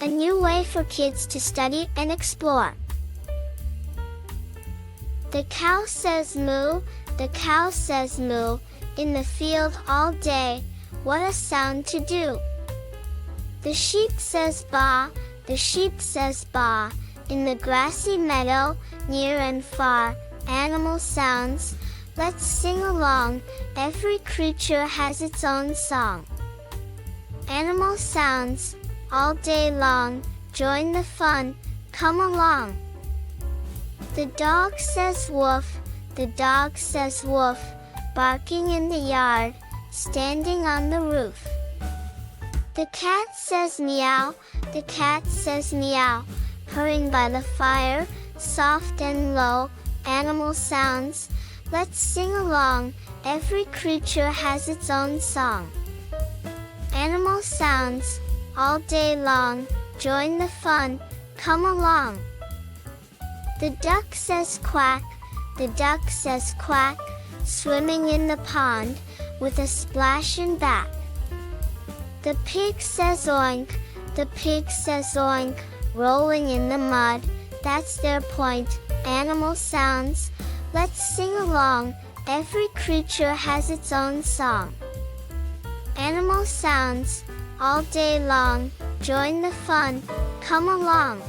a new way for kids to study and explore. The cow says moo, the cow says moo, in the field all day, what a sound to do. The sheep says baa, the sheep says baa, in the grassy meadow, near and far, animal sounds, let's sing along, every creature has its own song. Animal sounds, all day long, join the fun, come along. The dog says woof, the dog says woof, barking in the yard, standing on the roof. The cat says meow, the cat says meow, purring by the fire, soft and low, animal sounds, let's sing along, every creature has its own song. Animal sounds, all day long, join the fun, come along. The duck says quack, the duck says quack, swimming in the pond, with a splash and back. The pig says oink, the pig says oink, rolling in the mud, that's their point, animal sounds, let's sing along, every creature has its own song. Animal sounds, all day long, join the fun, come along.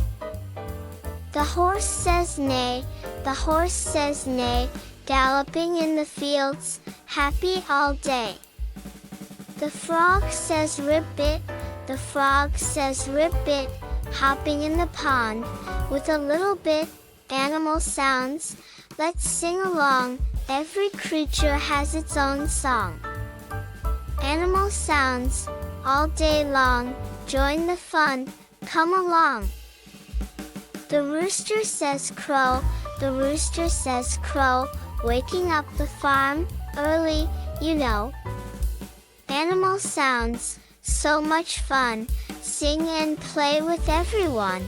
The horse says neigh, the horse says neigh, galloping in the fields, happy all day. The frog says ribbit, the frog says ribbit, hopping in the pond, with a little bit, animal sounds, let's sing along, every creature has its own song. Animal sounds, all day long, join the fun, come along. The rooster says crow, the rooster says crow, waking up the farm, early, you know. Animal sounds, so much fun, sing and play with everyone.